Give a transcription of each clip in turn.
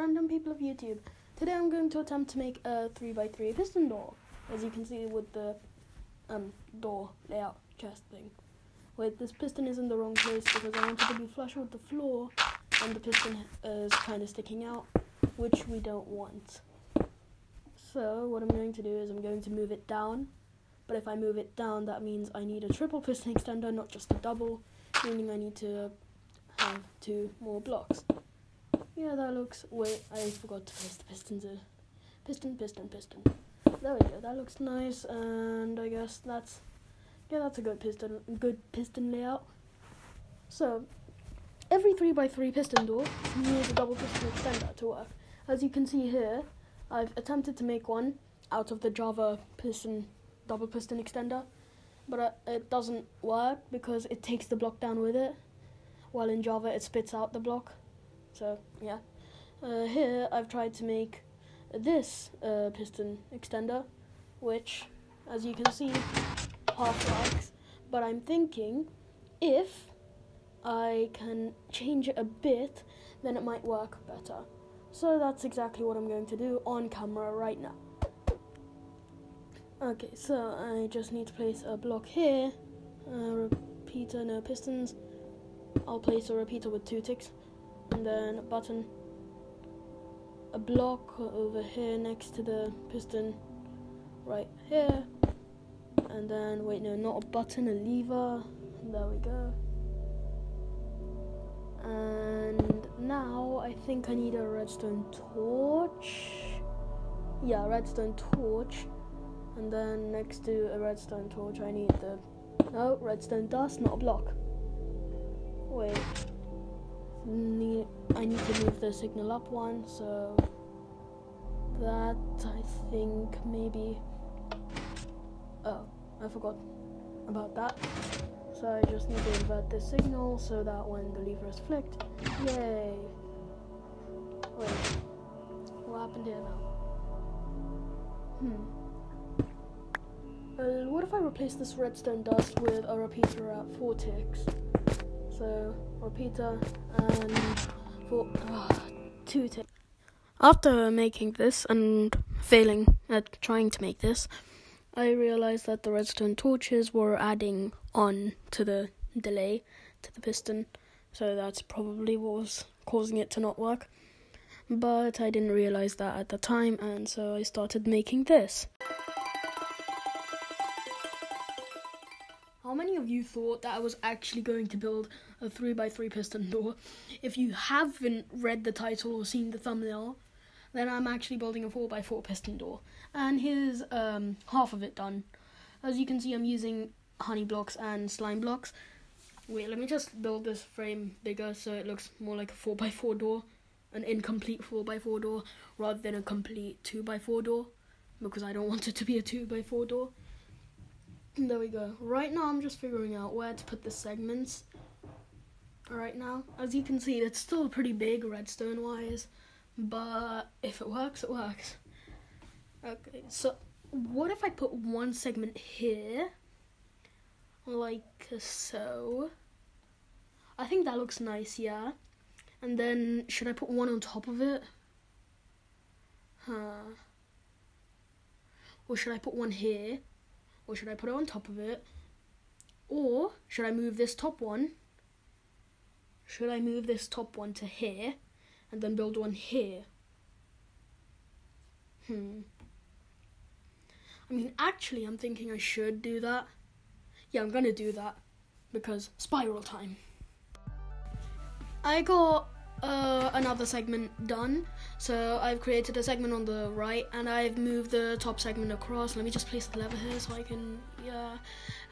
random people of YouTube. Today I'm going to attempt to make a 3x3 piston door, as you can see with the door layout chest thing. Wait, this piston is in the wrong place because I want it to be flush with the floor and the piston is kind of sticking out, which we don't want. So what I'm going to do is I'm going to move it down, but if I move it down that means I need a triple piston extender, not just a double, meaning I need to have 2 more blocks. Yeah, that looks... Wait, I forgot to place the pistons in. Piston. There we go, that looks nice, and I guess that's a good piston layout. So, every 3x3 piston door needs a double piston extender to work. As you can see here, I've attempted to make one out of the Java double piston extender, but it doesn't work because it takes the block down with it, while in Java it spits out the block. So yeah, here I've tried to make this piston extender, which, as you can see, half works, but I'm thinking if I can change it a bit, then it might work better. So that's exactly what I'm going to do on camera right now. Okay, so I just need to place a block here, repeater, no pistons. I'll place a repeater with 2 ticks, and then a button, a block over here next to the piston, right here, and then, wait, no, not a button, a lever, there we go. And now I think I need a redstone torch. Yeah, redstone torch. And then next to a redstone torch I need redstone dust, not a block. Wait. I need to move the signal up one, so that I think maybe... Oh, I forgot about that. So I just need to invert this signal so that when the lever is flicked, yay! Wait, what happened here now? What if I replace this redstone dust with a repeater at 4 ticks? So, repeater and 2 ticks. After making this and failing at trying to make this, I realized that the redstone torches were adding on to the delay to the piston, so that's probably what was causing it to not work. But I didn't realize that at the time, and so I started making this. How many of you thought that I was actually going to build a 3x3 piston door? If you haven't read the title or seen the thumbnail, then I'm actually building a 4x4 piston door. And here's half of it done. As you can see, I'm using honey blocks and slime blocks. Wait, let me just build this frame bigger so it looks more like a 4x4 door. An incomplete 4x4 door rather than a complete 2x4 door, because I don't want it to be a 2x4 door. There we go. Right now I'm just figuring out where to put the segments. Right now, as you can see, it's still pretty big redstone wise, but if it works, it works. Okay, so what if I put one segment here, like so? I think that looks nice, yeah. And then, should I put one on top of it? Or should I put one here? Or should I put it on top of it? Or should I move this top one? Should I move this top one to here and then build one here? I mean, actually, I'm thinking I should do that. Yeah, I'm gonna do that because spiral time. I got another segment done, so I've created a segment on the right and I've moved the top segment across. Let me just place the lever here so I can, yeah,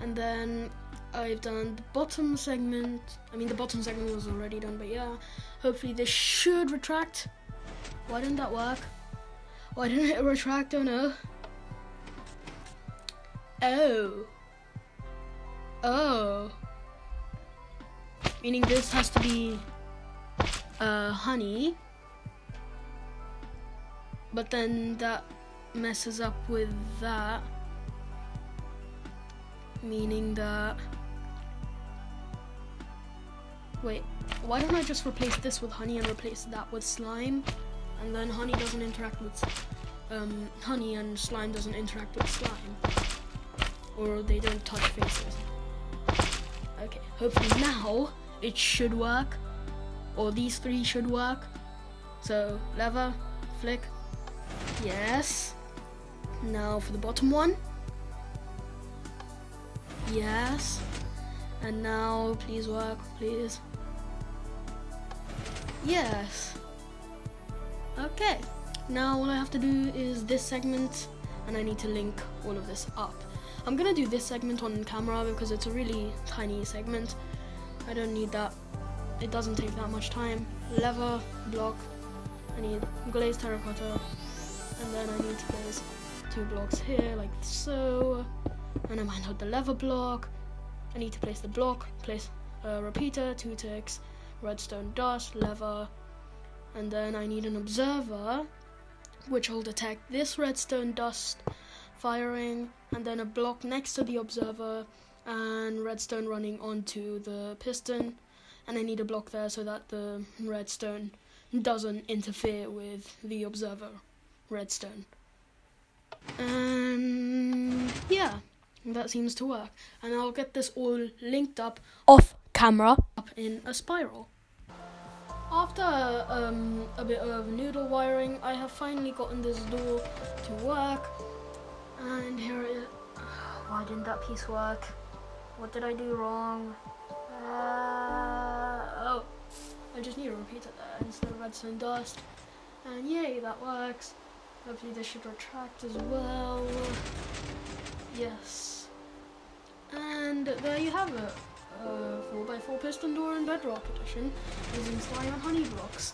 and then I've done the bottom segment. I mean, the bottom segment was already done, but yeah, hopefully this should retract. Why didn't that work? Why didn't it retract? Oh no. Oh, meaning this has to be honey, but then that messes up with that, meaning that, wait, why don't I just replace this with honey and replace that with slime? and then honey doesn't interact with honey, and slime doesn't interact with slime, or they don't touch faces. Okay, hopefully now it should work, or these three should work. So lever, flick, yes. Now for the bottom one, yes. And now please work, please. Yes. Okay, now all I have to do is this segment, and I need to link all of this up. I'm gonna do this segment on camera because it's a really tiny segment. I don't need that. It doesn't take that much time. Lever, block. I need glazed terracotta, and then I need to place 2 blocks here, like so. And I might not the lever block. I need to place the block, place a repeater, 2 ticks, redstone dust, lever, and then I need an observer, which will detect this redstone dust firing, and then a block next to the observer, and redstone running onto the piston, and I need a block there so that the redstone doesn't interfere with the observer redstone. And yeah, that seems to work. And I'll get this all linked up off camera up in a spiral. After a bit of noodle wiring, I have finally gotten this door to work. And here it is. Why didn't that piece work? What did I do wrong? Oh, I just need a repeater there instead of redstone dust. And yay, that works. Hopefully this should retract as well. Yes. And there you have it. 4x4 piston door in Bedrock edition using slime and honey blocks.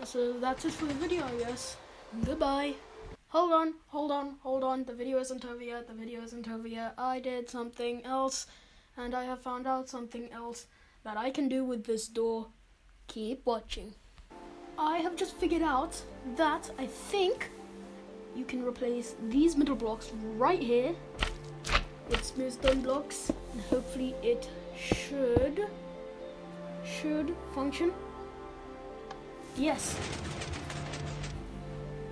So that's it for the video, I guess. Goodbye. Hold on. The video isn't over yet. I did something else, and I have found out something else that I can do with this door. Keep watching. I have just figured out that I think you can replace these middle blocks right here with smooth stone blocks, and hopefully it should function. Yes,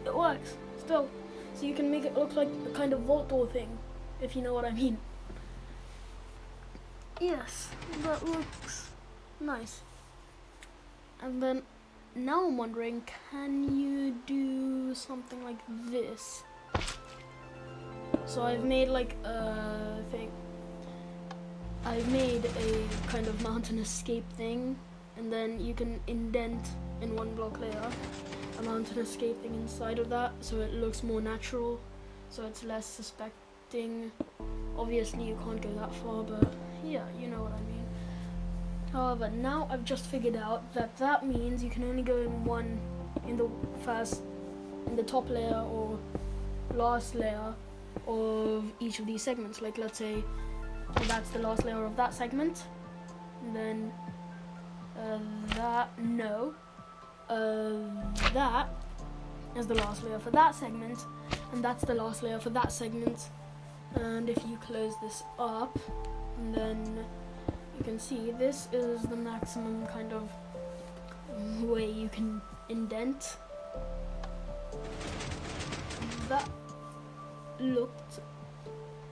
it works still. So you can make it look like a kind of vault door thing, if you know what I mean. Yes, that looks nice. And then now I'm wondering, can you do something like this? So I've made like a thing. I've made a kind of mountain escape thing, and then you can indent in one block layer a mountain escape thing inside of that, so it looks more natural, so it's less suspecting. Obviously you can't go that far, but yeah, you know what I mean. However, now I've just figured out that means you can only go in the top layer or last layer of each of these segments. Like, let's say that's the last layer of that segment, and then that is the last layer for that segment, and that's the last layer for that segment. And if you close this up, then you can see this is the maximum kind of way you can indent. That looked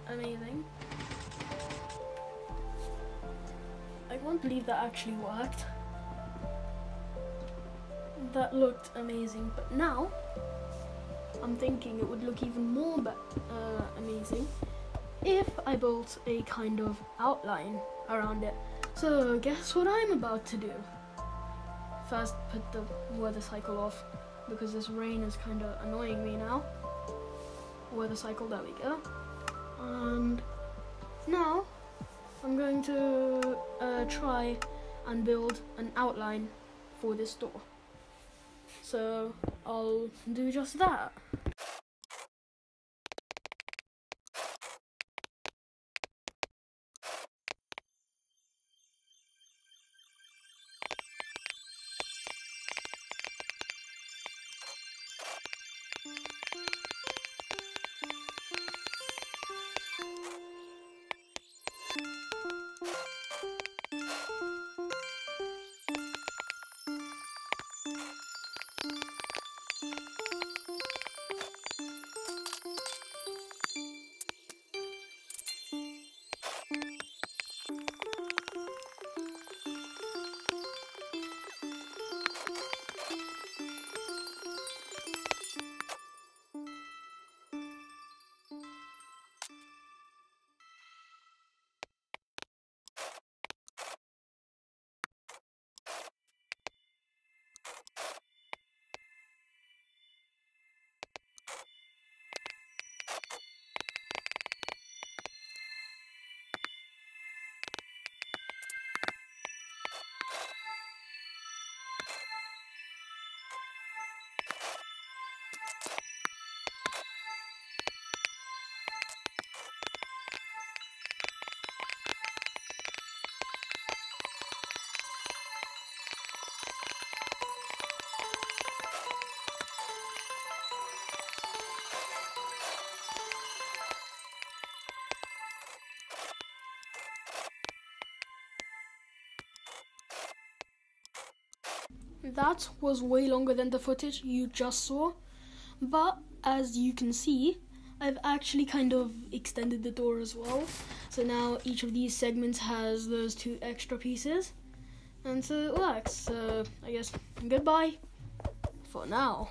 amazing. I won't believe that actually worked. That looked amazing, but now I'm thinking it would look even more amazing if I built a kind of outline around it. So guess what I'm about to do? First, put the weather cycle off because this rain is kind of annoying me now. Weather cycle, there we go. And now I'm going to try and build an outline for this door. So I'll do just that. that was way longer than the footage you just saw, but as you can see, I've actually kind of extended the door as well. So now each of these segments has those 2 extra pieces, and so it works. So I guess goodbye for now.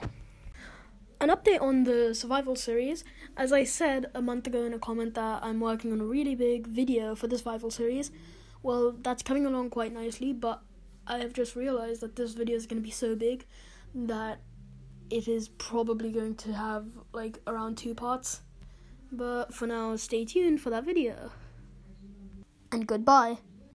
An update on the survival series. As I said a month ago in a comment that I'm working on a really big video for the survival series. Well, that's coming along quite nicely, but I have just realized that this video is going to be so big that it is probably going to have like around 2 parts. But for now, stay tuned for that video. And goodbye.